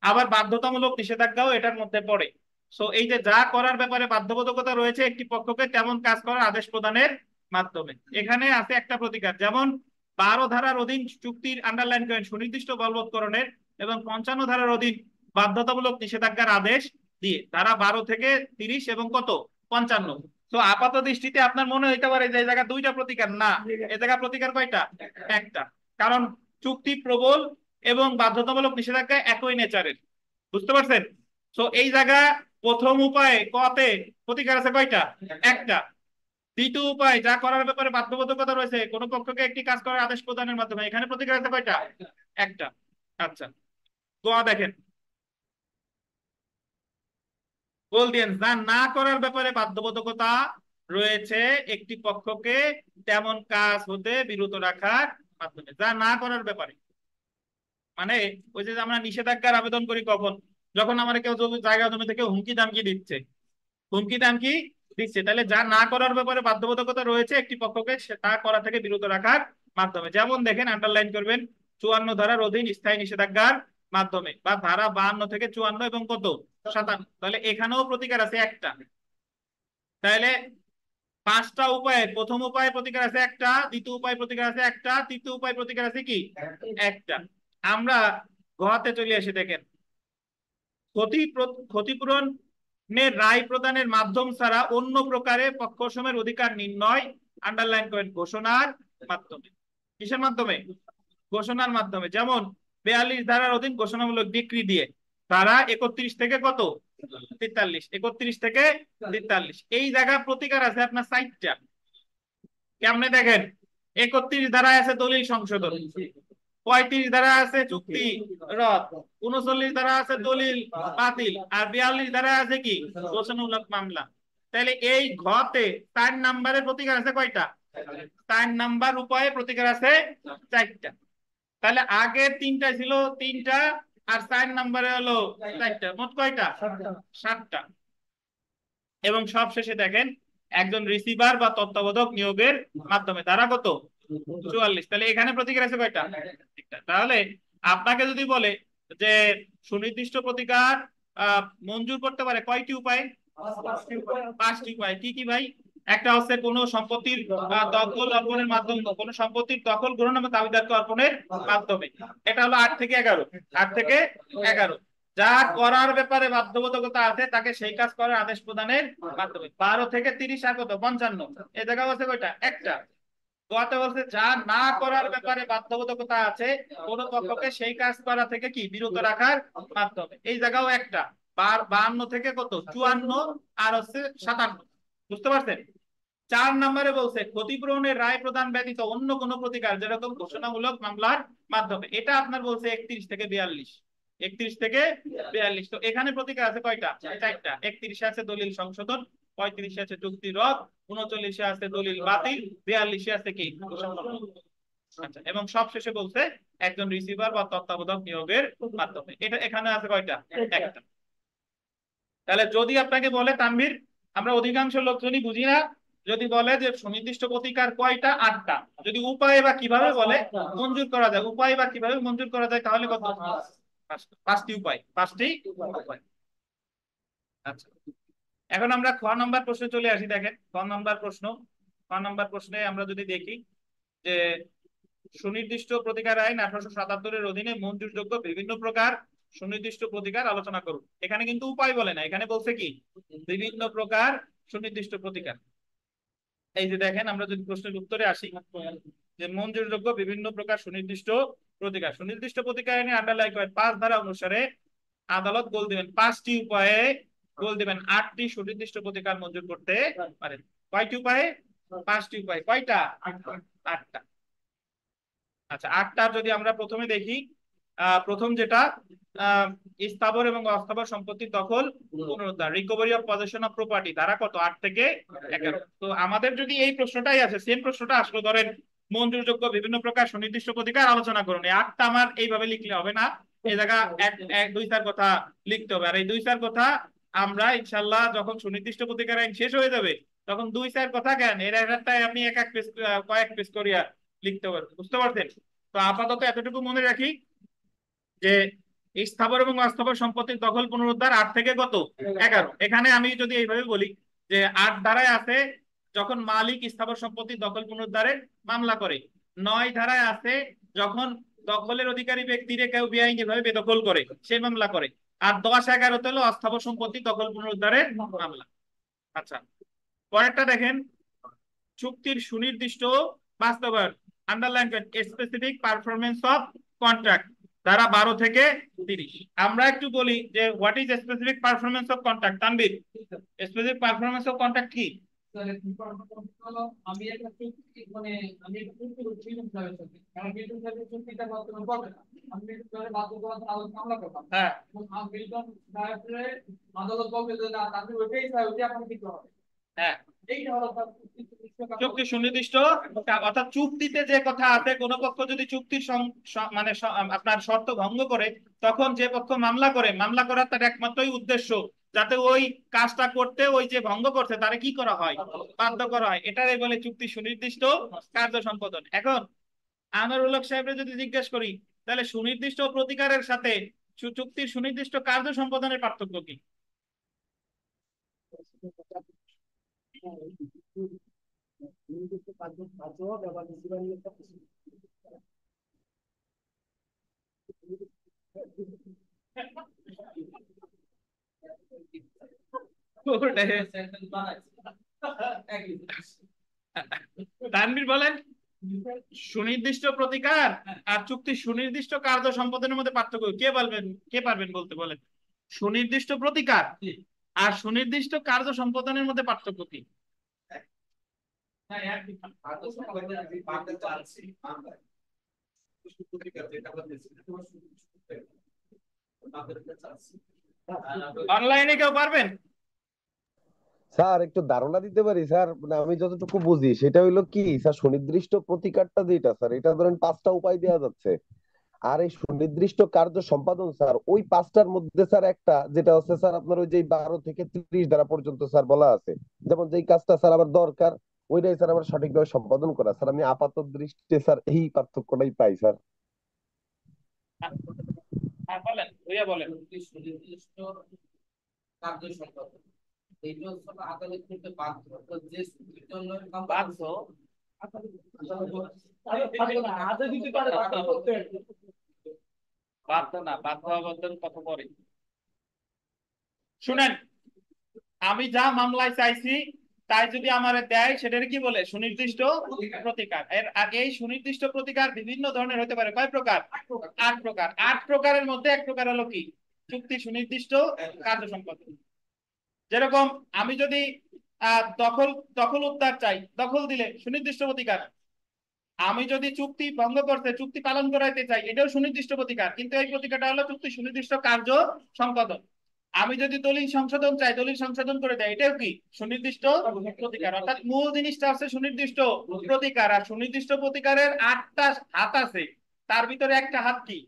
আবার বাধ্যতামূলক নিষেধাজ্ঞাও এটার মধ্যে পড়ে। সো এই যে যা করার ব্যাপারে বাধ্যবাধকতা রয়েছে একটি পক্ষকে তেমন কাজ করার আদেশ প্রদানের মাধ্যমে, এখানে আছে একটা প্রতিকার। যেমন 12 ধারার অধীন চুক্তির আন্ডারলাইন করেন সুনির্দিষ্ট বলবৎকরণের এবং 55 ধারার অধীন বাধ্যতামূলক নিষেধাজ্ঞার আদেশ দিয়ে। ধারা 12 থেকে 30 এবং কত 55। তো আপাত দৃষ্টিতে আপনার মনে হইতে পারে যে এই জায়গা দুইটা প্রতিকার, না, এই জায়গা প্রতিকার কয়টা? একটা। কারণ চুক্তি প্রবল এবং বাধ্যতামূলক নিষেধাজ্ঞা একই নেচারের। বুঝতে পারছেন? তো এই জায়গা প্রথম উপায়ে কতে প্রতিকার আছে কয়টা? একটা। দ্বিতীয় উপায়, যা করার ব্যাপারে বাধ্যবাধকতা রয়েছে কোন পক্ষকে একটি কাজ করার আদেশ প্রদানের মাধ্যমে, এখানে প্রতিকার আছে কয়টা? একটা। আচ্ছা, গোয়া দেখেন, বল দিয়েন যা না করার ব্যাপারে বাধ্যবাধকতা রয়েছে একটি পক্ষকে তেমন কাজ হতে বিরত রাখার মাধ্যমে। যা না করার ব্যাপারে মানে ওই যে আমরা নিষেধাজ্ঞার আবেদন করি কখন? যখন আমার কেউ জায়গা জমি থেকে হুমকি দামকি দিচ্ছে, হুমকি দামকি দিচ্ছে, তাহলে যা না করার ব্যাপারে বাধ্যবাধকতা রয়েছে একটি পক্ষকে তা করা থেকে বিরত রাখার মাধ্যমে। যেমন দেখেন, আন্ডারলাইন করবেন, 54 ধারার অধীন স্থায়ী নিষেধাজ্ঞার মাধ্যমে, বা ধারা 52 থেকে 54 এবং কত 57। তাহলে এখানেও প্রতিকার আছে একটা। তাহলে 5টা উপায়ে প্রথম উপায় প্রতিকার আছে একটা, দ্বিতীয় উপায় প্রতিকার আছে একটা, তৃতীয় উপায় প্রতিকার আছে কি একটা। আমরা গোয়াতে চলে আসি, দেখেন ক্ষতিপূরণের রায় প্রদানের মাধ্যম ছাড়া অন্য প্রকারে পক্ষসমের অধিকার নির্ণয়, আন্ডারলাইন করেন ঘোষণার মাধ্যমে। কিসের মাধ্যমে? ঘোষণার মাধ্যমে। যেমন 42 ধারার অধীন ঘোষণামূলক ডিক্রি দিয়ে, ধারা 31 থেকে কত 43, 31 থেকে 43। এই জায়গা প্রতিকার আছে আপনার 4টা। কেমনে দেখেন, 31 ধারায় আছে দলিল সংশোধন, 35 ধারা আছে চুক্তি রদ, 39 ধারা আছে দলিল বাতিল, আর 42 ধারা আছে কি ঘোষণামূলক মামলা। তাহলে এই ঘতে 4 নাম্বারের প্রতিকার আছে কয়টা? 4 নাম্বার উপায়ে প্রতিকার আছে 4টা। তাহলে আগে 3টা ছিল 3টা, আর 4 নাম্বারে হলো 4টা, মোট কয়টা? 7টা। এবং সব শেষে দেখেন একজন রিসিভার বা তত্ত্বাবধায়ক নিয়োগের মাধ্যমে, ধারা কত? 44। তাহলে এখানে প্রতিকার আছে কয়টা? একটা। তাহলে আপনাকে যদি বলে যে সুনির্দিষ্ট প্রতিকার মঞ্জুর করতে পারে কয়টি উপায়? 5টি উপায়। কি কি ভাই? একটা হচ্ছে কোন সম্পত্তির দখল অর্পণের মাধ্যমে, কোন সম্পত্তির দখল গ্রহণ এবং দাবিদারকে অর্পণের মাধ্যমে। এটা হলো 8 থেকে 11। 8 থেকে 11 যা করার ব্যাপারে বাধ্যবাধকতা আছে তাকে সেই কাজ করার আদেশ প্রদানের মাধ্যমে। 12 থেকে 30 আর কত? 55। এই জায়গা হচ্ছে কয়টা? একটা। গোয়াতে বলছে যা না করার ব্যাপারে বাধ্যবাধকতা আছে কোন পক্ষকে সেই কাজ করা থেকে কি বিরত রাখার মাধ্যমে। এই জায়গাও একটা। 52 থেকে কত? 54 আর হচ্ছে 57। বুঝতে পারছেন? 4 নম্বরে বলছে ক্ষতিপূরণের রায় প্রদান ব্যতীত অন্য কোন প্রতিকার যেরকম ঘোষণামূলক মামলার মাধ্যমে। এটা আপনার বলছে 31 থেকে 42। 31 থেকে 42। তো এখানে প্রতিকার আছে কয়টা? 4টা। 31 আছে দলিল সংশোধন, 35 আছে চুক্তি রদ, 39 আছে দলিল বাতিল, 42 আছে কি ঘোষণামূলক। আচ্ছা, এবং সব শেষে বলছে একজন রিসিভার বা তত্ত্বাবধায়ক নিয়োগের মাধ্যমে। এটা এখানে আছে কয়টা? একটা। তাহলে যদি আপনাকে বলে তানভীর, আমরা অধিকাংশ লোকজনই বুঝি না, যদি বলে যে সুনির্দিষ্ট প্রতিকার কয়টা? 8টা। যদি উপায় বা কিভাবে বলে মঞ্জুর করা যায়, উপায় বা কিভাবে মঞ্জুর করা যায়, তাহলে কত? 5টি উপায়। 5টি উপায়। আচ্ছা, এখন আমরা খ নম্বর প্রশ্নে চলে আসি। দেখেন খ নম্বর প্রশ্ন। খ নম্বর প্রশ্নে আমরা যদি দেখি যে সুনির্দিষ্ট প্রতিকার আইন 1877 অধীনে মঞ্জুরযোগ্য বিভিন্ন প্রকার সুনির্দিষ্ট প্রতিকার আলোচনা করুন। এখানে কিন্তু উপায় বলে না, এখানে বলছে কি বিভিন্ন প্রকার সুনির্দিষ্ট প্রতিকার। এই যে দেখেন আমরা যদি প্রশ্নের উত্তরে আসি যে মঞ্জুরযোগ্য বিভিন্ন প্রকার সুনির্দিষ্ট প্রতিকার, সুনির্দিষ্ট প্রতিকার আইনে আন্ডারলাইন করেন 5 ধারা অনুসারে আদালত গোল দিবেন 5টি উপায়ে, গোল দিবেন 8টি সুনির্দিষ্ট প্রতিকার মঞ্জুর করতে পারেন। কয়টি উপায়ে? 5টি উপায়। কয়টা? 8টা। আচ্ছা, 8টার যদি আমরা প্রথমে দেখি, প্রথম যেটা স্থাবর এবং অস্থাবর সম্পত্তির দখল পুনরুদ্ধার, recovery of possession of property, ধারা কত? 8 থেকে 11। তো আমাদের যদি এই প্রশ্নটাই আছে, সেম প্রশ্নটা আসলো, ধরেন মঞ্জুরযোগ্য বিভিন্ন প্রকার সুনির্দিষ্ট প্রতিকার আলোচনা করুন, এই 8টা আমার এইভাবে লিখলে হবে না, এই জায়গা এক 2-4 কথা লিখতে হবে। আর এই 2-4 কথা আমরা ইনশাল্লাহ যখন সুনির্দিষ্ট প্রতিকার আইন শেষ হয়ে যাবে তখন 2-4 কথা কেন এর একটাই আপনি এক এক পেজ, কয়েক পেজ করিয়া লিখতে পারবেন। বুঝতে পারছেন? তো আপাতত এতটুকু মনে রাখি যে স্থাবর এবং অস্থাবর সম্পত্তির দখল পুনরুদ্ধার 8 থেকে কত? 11। এখানে আমি যদি এইভাবে বলি যে 8 ধারায় আছে যখন মালিক স্থাবর সম্পত্তির দখল পুনরুদ্ধারের মামলা করে, 9 ধারায় আছে যখন দখলের অধিকারী ব্যক্তিরে কেউ বেআইনি ভাবে বেদখল করে সে মামলা করে, আর 10-11 হলো অস্থাবর সম্পত্তি দখল পুনরুদ্ধারের মামলা। আচ্ছা, পরেরটা দেখেন চুক্তির সুনির্দিষ্ট বাস্তবায়ন, underline specific performance of contract, ধারা 12 থেকে 30। আমরা একটু বলি যে what is specific performance of contract. Tanvir, specific performance of contract কি? আমি একটা চুক্তি মানে আমি একটা চুক্তি করছি বিদ্যুতের সাথে, কারণ বিদ্যুতের চুক্তিটা বর্তমানে বলে না, আমি বিদ্যুতের বাধ্যবাধকতা আলোচনা মামলা করলাম। হ্যাঁ, এবং আমি বিদ্যুৎ ডাইরেক্টরে আদালত বলবে যে না তাদের ওইটাই চাই, ওইটা আপনাকে দিতে হবে। হ্যাঁ, এইটা হলো তার চুক্তি সুনির্দিষ্ট, অর্থাৎ চুক্তিতে যে কথা আছে কোন পক্ষ যদি চুক্তির মানে আপনার শর্ত ভঙ্গ করে তখন যে পক্ষ মামলা করে, মামলা করার তার একমাত্রই উদ্দেশ্য যাতে ওই কাজটা করতে ওই যে ভঙ্গ করছে তারে কি করা হয়? বাধ্য করা হয়। এটাই বলে চুক্তি সুনির্দিষ্ট কার্য সম্পাদন। এখন আনোয়ারুল হক সাহেবরে যদি জিজ্ঞেস করি তাহলে সুনির্দিষ্ট প্রতিকারের সাথে চুক্তির সুনির্দিষ্ট কার্য সম্পাদনের পার্থক্য কি? তানভীর বলেন সুনির্দিষ্ট প্রতিকার আর চুক্তি সুনির্দিষ্ট কার্য সম্পাদনের মধ্যে পার্থক্য কে বলবেন? কে পারবেন বলতে? বলেন সুনির্দিষ্ট প্রতিকার আর সুনির্দিষ্ট কার্য সম্পাদনের মধ্যে পার্থক্য কি? অনলাইনে কেউ পারবেন? স্যার একটু ধারণা দিতে পারি স্যার, মানে আমি যতটুকু বুঝি সেটা হইলো কি স্যার, সুনির্দিষ্ট প্রতিকারটা যেটা স্যার, এটা ধরেন 5টা উপায় দেওয়া যাচ্ছে। আর এই সুনির্দিষ্ট কার্য সম্পাদন স্যার, ওই 5টার মধ্যে স্যার একটা যেটা হচ্ছে স্যার আপনার ওই যে 12 থেকে 30 ধারা পর্যন্ত স্যার বলা আছে, যেমন যেই কাজটা স্যার আমার দরকার ওইটাই স্যার আমার সঠিকভাবে সম্পাদন করা। স্যার আমি আপাত দৃষ্টিতে স্যার এই পার্থক্যটাই পাই স্যার। হ্যাঁ বলেন, ভুইয়া বলেন। সুনির্দিষ্ট কার্য সম্পাদন এইটা হচ্ছে আদালত করতে বাধ্য, অর্থাৎ যে চুক্তির জন্য বাধ্য? বাধ্য না, বাধ্য আবদ্ধন কত পরে। শুনেন, আমি যা মামলায় চাইছি তাই যদি আমার দেয় সেটার কি বলে? সুনির্দিষ্ট প্রতিকার। এর আগে এই সুনির্দিষ্ট প্রতিকার বিভিন্ন ধরনের হতে পারে। কয় প্রকার? 8 প্রকার। 8 প্রকারের মধ্যে এক প্রকার হলো কি? চুক্তি সুনির্দিষ্ট কার্য সম্পাদন। যেরকম আমি যদি দখল দখল উদ্ধার চাই, দখল দিলে সুনির্দিষ্ট প্রতিকার। আমি যদি চুক্তি ভঙ্গ করতে, চুক্তি পালন করাইতে চাই, এটাও সুনির্দিষ্ট প্রতিকার, কিন্তু এই প্রতিকারটা হলো চুক্তি সুনির্দিষ্ট কার্য সম্পাদন। আমি যদি দলিল সংশোধন চাই, দলিল সংশোধন করে দেয়, এটাও কি? সুনির্দিষ্ট প্রতিকার। অর্থাৎ মূল জিনিসটা হচ্ছে সুনির্দিষ্ট প্রতিকার। আর সুনির্দিষ্ট প্রতিকারের 8টা হাত আছে, তার ভিতরে একটা হাত কি?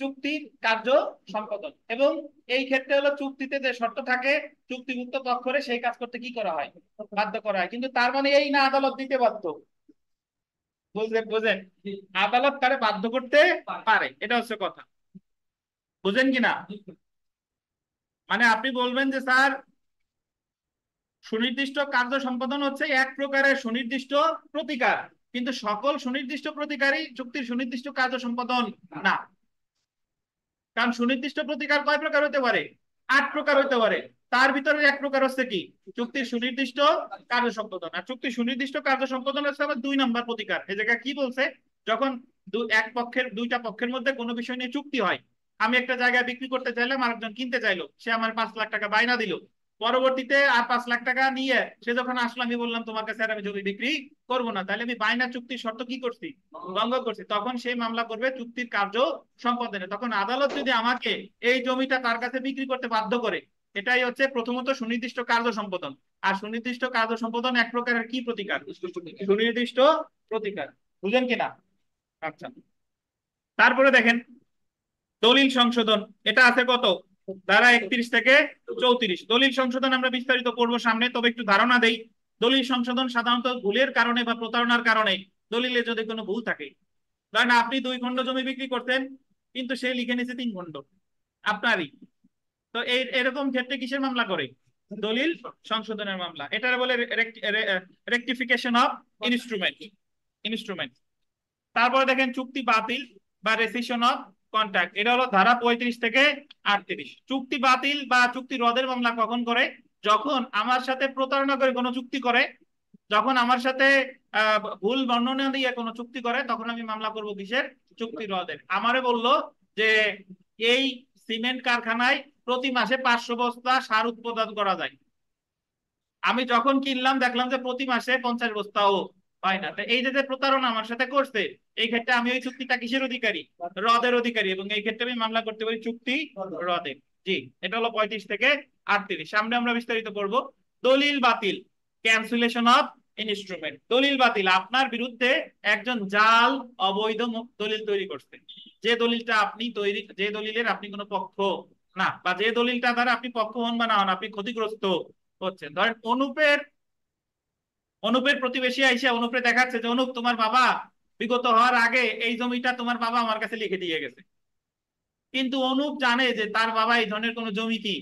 চুক্তির কার্য সম্পাদন। এবং এই ক্ষেত্রে হলো চুক্তিতে যে শর্ত থাকে, চুক্তিভুক্ত পক্ষরে সেই কাজ করতে কি করা হয়? বাধ্য করা হয়। কিন্তু তার মানে এই না আদালত দিতে বাধ্য। বুঝলেন? বুঝেন? আদালত তারে বাধ্য করতে পারে, এটা হচ্ছে কথা। বুঝেন কিনা? মানে আপনি বলবেন যে স্যার সুনির্দিষ্ট কার্য সম্পাদন হচ্ছে এক প্রকারের সুনির্দিষ্ট প্রতিকার, কিন্তু সকল সুনির্দিষ্ট প্রতিকারই চুক্তির সুনির্দিষ্ট কার্য সম্পাদন না। কারণ সুনির্দিষ্ট প্রতিকার কয় প্রকার হতে পারে? 8 প্রকার হতে পারে। তার ভিতরে এক প্রকার হচ্ছে কি? চুক্তির সুনির্দিষ্ট কার্য সম্পাদন। আর চুক্তির সুনির্দিষ্ট কার্য সম্পাদন হচ্ছে আবার 2 নম্বর প্রতিকার। এই জায়গায় কি বলছে? যখন এক পক্ষের, দুইটা পক্ষের মধ্যে কোনো বিষয় নিয়ে চুক্তি হয়। আমি একটা জায়গায় বিক্রি করতে চাইলাম, আরেকজন কিনতে চাইলো, সে আমার 5 লাখ টাকা বায়না দিল। পরবর্তীতে আর 5 লাখ টাকা নিয়ে সে যখন আসলো, আমি বললাম তোমার কাছে আর আমি জমি বিক্রি করবো না, তাহলে আমি বায়না চুক্তির শর্ত কি করছি? ভঙ্গ করছি। তখন সেই মামলা করবে চুক্তির কার্য সম্পাদনে। তখন আদালত যদি আমাকে এই জমিটা তার কাছে বিক্রি করতে বাধ্য করে, এটাই হচ্ছে প্রথমত সুনির্দিষ্ট কার্য সম্পাদন। আর সুনির্দিষ্ট কার্য সম্পাদন এক প্রকারের কি প্রতিকার? সুনির্দিষ্ট প্রতিকার। বুঝলেন কিনা? আচ্ছা, তারপরে দেখেন দলিল সংশোধন। এটা আছে কত? ধারা 31 থেকে 34। দলিল সংশোধন আমরা বিস্তারিত পড়বো সামনে, তবে একটু ধারণা দেই। দলিল সংশোধন সাধারণত ভুলের কারণে বা প্রতারণার কারণে, দলিলে যদি কোনো ভুল থাকে, ধরেন আপনি 2 খণ্ড জমি বিক্রি করতেন, কিন্তু সে লিখে নিছে 3 খণ্ড আপনারই, তো এই এরকম ক্ষেত্রে কিসের মামলা করে? দলিল সংশোধনের মামলা। এটার বলে রেকটিফিকেশন অফ ইনস্ট্রুমেন্ট। ইনস্ট্রুমেন্ট। তারপরে দেখেন চুক্তি বাতিল বা রেসিশন অফ কন্ট্রাক্ট। এটা হলো ধারা 35 থেকে 38। চুক্তি বাতিল বা চুক্তি রদের মামলা কখন করে? যখন আমার সাথে প্রতারণা করে কোনো চুক্তি করে, যখন আমার সাথে ভুল বর্ণনা দিয়ে কোনো চুক্তি করে, তখন আমি মামলা করব কিসের? চুক্তি রদের। আমারে বললো যে এই সিমেন্ট কারখানায় প্রতি মাসে 500 বস্তা সার উৎপাদন করা যায়। আমি যখন কিনলাম দেখলাম যে প্রতি মাসে 50 বস্তাও হয় না। তো এই যে যে প্রতারণা আমার সাথে করছে, এই ক্ষেত্রে আমি ওই চুক্তিটা কিসের অধিকারী? রদের অধিকারী। এবং এই ক্ষেত্রে আমি মামলা করতে পারি চুক্তি রদের। জি, এটা হলো 35 থেকে 38। সামনে আমরা বিস্তারিত করব। দলিল বাতিল, ক্যান্সেলেশন অফ ইনস্ট্রুমেন্ট। দলিল বাতিল, আপনার বিরুদ্ধে একজন জাল অবৈধ দলিল তৈরি করছে। যে দলিলটা আপনি তৈরি, যে দলিলের আপনি কোনো পক্ষ না, বা যে দলিলটা দ্বারা আপনি পক্ষ হন বা না হন, আপনি ক্ষতিগ্রস্ত হচ্ছেন। ধরেন অনুপের অনুপের প্রতিবেশী আইসা অনুপে দেখাচ্ছে যে অনুপ, তোমার বাবা বিগত হওয়ার আগে এই জমিটা তোমার বাবা আমার কাছে লিখে দিয়ে গেছে। কিন্তু অনুপ জানে যে তার বাবা এই ধরনের কোনো জমি কি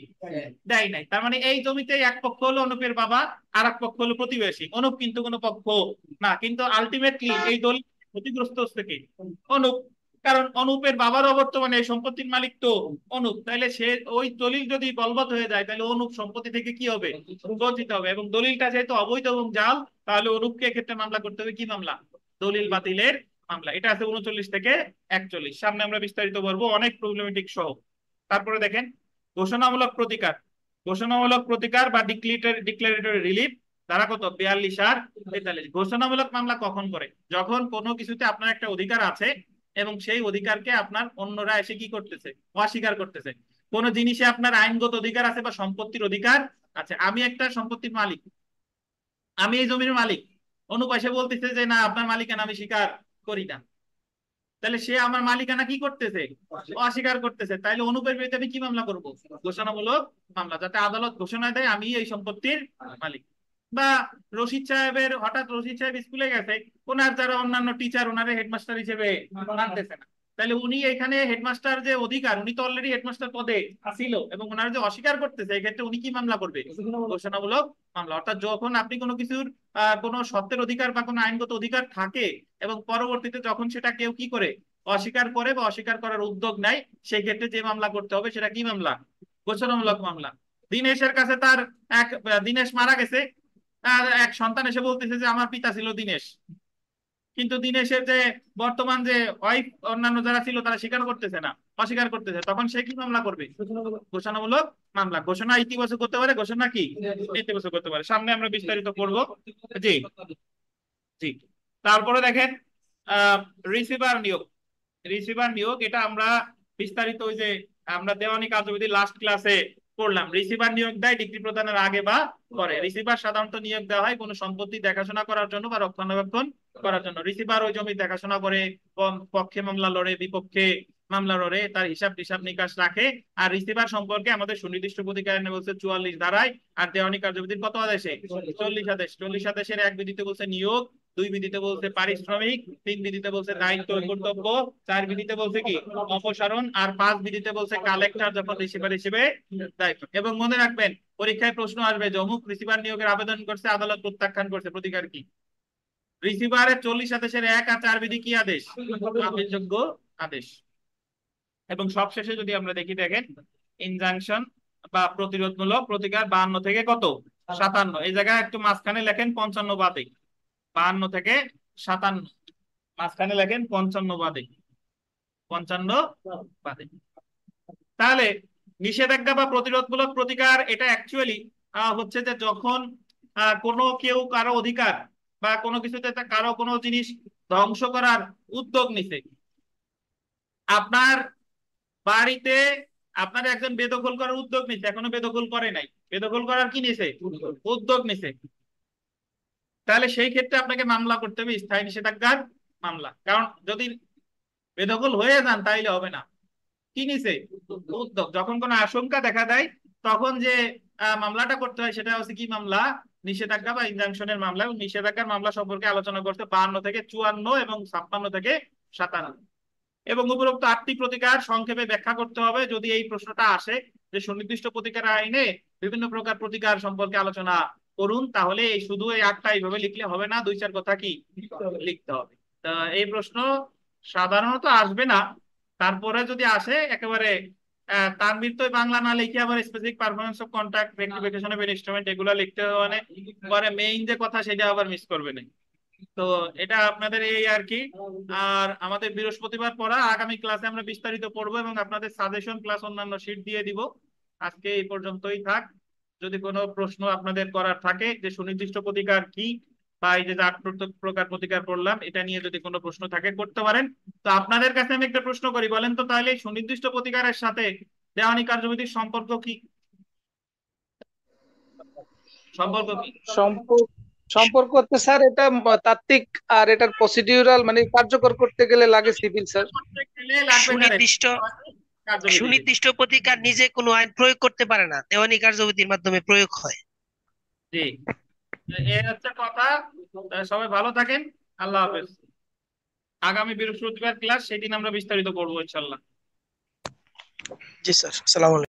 দেয় নাই। তার মানে এই জমিতে এক পক্ষ হলো অনুপের বাবা, আর এক পক্ষ হলো প্রতিবেশী। অনুপ কিন্তু কোনো পক্ষ না, কিন্তু আলটিমেটলি এই দলিল ক্ষতিগ্রস্ত হচ্ছে কি? অনুপ। কারণ অনুপের বাবারও বর্তমানে এই সম্পত্তির মালিক তো অনুপ। তাহলে সে ওই দলিল যদি বলবৎ হয়ে যায়, তাহলে অনুপ সম্পত্তি থেকে কি হবে? বঞ্চিত হবে। এবং দলিলটা যেহেতু অবৈধ এবং জাল, তাহলে অনুপকে এক্ষেত্রে মামলা করতে হবে কি মামলা? দলিল বাতিলের মামলা। এটা আছে 39 থেকে 41। সামনে আমরা বিস্তারিত বলবো, অনেক প্রবলেমেটিক সহ। তারপরে দেখেন ঘোষণামূলক প্রতিকার। ঘোষণামূলক প্রতিকার বা ডিক্লারেটরি রিলিফ, ধারা কত? 42 আর 43। ঘোষণামূলক মামলা কখন করে? যখন কোনো কিছুতে আপনার একটা অধিকার আছে, এবং সেই অধিকারকে আপনার অন্যরা এসে কি করতেছে, অস্বীকার করতেছে। কোন জিনিসে আপনার আইনগত অধিকার আছে বা সম্পত্তির অধিকার আছে। আমি একটা সম্পত্তির মালিক, আমি এই জমির মালিক, অনুপ এসে বলতেছে যে না আপনার মালিকানা আমি স্বীকার করি না, তাহলে সে আমার মালিকানা কি করতেছে, অস্বীকার করতেছে। তাইলে অনুপের বিরুদ্ধে আমি কি মামলা করব, ঘোষণামূলক মামলা, যাতে আদালত ঘোষণা দেয় আমি এই সম্পত্তির মালিক। বা রশিদ সাহেবের, হঠাৎ রশিদ সাহেব স্কুলে গেছে, ওনার যারা অন্যান্য টিচার ওনারে হেডমাস্টার হিসেবে মানতেছে না, তাহলে উনি এখানে হেডমাস্টার যে অধিকার, উনি তো অলরেডি হেডমাস্টার পদে ছিল এবং ওনার যে অস্বীকার করতেছে, এক্ষেত্রে উনি কি মামলা করবে, ঘোষণামূলক মামলা। অর্থাৎ যখন আপনি কোনো কিছুর কোনো সত্ত্বের অধিকার বা কোনো আইনগত অধিকার থাকে এবং পরবর্তীতে যখন সেটা কেউ কি করে অস্বীকার করে বা অস্বীকার করার উদ্যোগ নেয়, সেই ক্ষেত্রে যে মামলা করতে হবে সেটা কি মামলা, ঘোষণামূলক মামলা। দীনেশের কাছে তার এক, দীনেশ মারা গেছে, আর এক সন্তান এসে বলতেছে যে আমার পিতা ছিল দীনেশ, কিন্তু দীনেশের যে বর্তমান যে ওয়াইফ অন্যান্য যারা ছিল তারা স্বীকার করতেছে না, অস্বীকার করতেছে, তখন সে কি মামলা করবে, ঘোষণামূলক মামলা। ঘোষণা ইতিবাচক করতে পারে, ঘোষণা কি নেতিবাচক করতে পারে। সামনে আমরা বিস্তারিত করব। জি জি। তারপরে দেখেন রিসিভার নিয়োগ। রিসিভার নিয়োগ এটা আমরা বিস্তারিত ওই যে আমরা দেওয়ানি কার্যবিধি লাস্ট ক্লাসে পড়লাম। রিসিভার নিয়োগ দেয় ডিগ্রি প্রদানের আগে বা পরে। রিসিভার সাধারণত নিয়োগ দেওয়া হয় কোনো সম্পত্তি দেখাশোনা করার জন্য বা রক্ষণাবেক্ষণ করার জন্য। রিসিভার ওই জমি দেখাশোনা করে, পক্ষে মামলা লড়ে, বিপক্ষে মামলা লড়ে, তার হিসাব নিকাশ রাখে। আর রিসিভার সম্পর্কে আমাদের সুনির্দিষ্ট অধিকার বলছে 44 ধারায়, আর দেওয়ানি কার্যবিধির কত আদেশে, 40 আদেশ। 40 আদেশের 1 বিধিতে বলছে নিয়োগ, 2 বিধিতে বলছে পারিশ্রমিক, 3 বিধিতে বলছে দায়িত্ব ও কর্তব্য, 4 বিধিতে বলছে কি অপসারণ, আর 5 বিধিতে বলছে কালেক্টর যখন রিসিভার হিসেবে দায়িত্ব। এবং মনে রাখবেন পরীক্ষায় প্রশ্ন আসবে যে অমুক রিসিভার নিয়োগের আবেদন করছে, আদালত প্রত্যাখ্যান করছে, প্রতিকার কি। রিসিভারের 40 আদেশের 1 আর 4 বিধি কি আদেশ, আপিলযোগ্য আদেশ। এবং সবশেষে যদি আমরা দেখি, দেখেন ইনজাংশন বা প্রতিরোধমূলক প্রতিকার 52 থেকে কত, 57। এই জায়গায় একটু মাঝখানে লেখেন 55 বাদে, 52 থেকে 57 মাঝখানে লেখেন 55 বাদে, 55 বাদে। তাহলে নিষেধাজ্ঞা বা প্রতিরোধমূলক প্রতিকার এটা অ্যাকচুয়ালি হচ্ছে যে যখন কোনো কেউ কারো অধিকার বা কোনো কিছুতে কারো কোনো জিনিস ধ্বংস করার উদ্যোগ নিছে। আপনার বাড়িতে আপনার একজন বেদখল করার উদ্যোগ নিছে, এখনো বেদখল করে নাই, বেদখল করার কি নিছে, উদ্যোগ নিছে। তাহলে সেই ক্ষেত্রে আপনাকে মামলা করতে হবে, স্থায়ী নিষেধাজ্ঞার মামলা। কারণ যদি বেদখল হয়ে যান তাইলে হবে না, কি নিছে, উদ্যোগ। যখন কোনো আশঙ্কা দেখা দেয় তখন যে মামলাটা করতে হয় সেটা হচ্ছে কি মামলা, নিষেধাজ্ঞা বা ইনজাংশনের মামলা। এবং নিষেধাজ্ঞার মামলা সম্পর্কে আলোচনা করতে 52 থেকে 54 এবং 56 থেকে 57। এবং উপরোক্ত 8টি প্রতিকার সংক্ষেপে ব্যাখ্যা করতে হবে যদি এই প্রশ্নটা আসে যে সুনির্দিষ্ট প্রতিকার আইনে বিভিন্ন প্রকার প্রতিকার সম্পর্কে আলোচনা করুন। তাহলে এই শুধু এই 8টা এইভাবে লিখলে হবে না, 2-4 কথা কি লিখতে হবে। তা এই প্রশ্ন সাধারণত আসবে না, তারপরে যদি আসে একেবারে তানভীর তো বাংলা না লিখে আবার specific performance of contract, rectification of instrument এগুলো লিখতে হবে, মানে পরে মেইন যে কথা সেটা আবার মিস করবে না। তো এটা আপনাদের এই আর কি। আর আমাদের বৃহস্পতিবার পড়া, আগামী ক্লাসে আমরা বিস্তারিত পড়বো এবং আপনাদের সাজেশন প্লাস অন্যান্য শীট দিয়ে দিব। আজকে এই পর্যন্তই থাক। যদি কোনো প্রশ্ন আপনাদের করার থাকে যে সুনির্দিষ্ট প্রতিকার কি বা এই যে 8 প্রকার প্রতিকার করলাম এটা নিয়ে যদি কোনো প্রশ্ন থাকে করতে পারেন। তো আপনাদের কাছে আমি একটা প্রশ্ন করি, বলেন তো তাহলে সুনির্দিষ্ট প্রতিকারের সাথে দেওয়ানি কার্যবিধির সম্পর্ক কি, সম্পর্ক কি? সম্পর্ক হচ্ছে স্যার এটা তাত্ত্বিক, আর এটার প্রসিডিউরাল মানে কার্যকর করতে গেলে লাগে সিভিল স্যার। সুনির্দিষ্ট প্রতিকার নিজে কোনো আইন প্রয়োগ করতে পারে না, দেওয়ানি কার্যবিধির মাধ্যমে প্রয়োগ হয়। জি, এই হচ্ছে কথা। সবাই ভালো থাকেন, আল্লাহ হাফেজ। আগামী বৃহস্পতিবার ক্লাস, সেদিন আমরা বিস্তারিত পড়বো ইনশাল্লাহ। জি স্যার, আসসালামু আলাইকুম।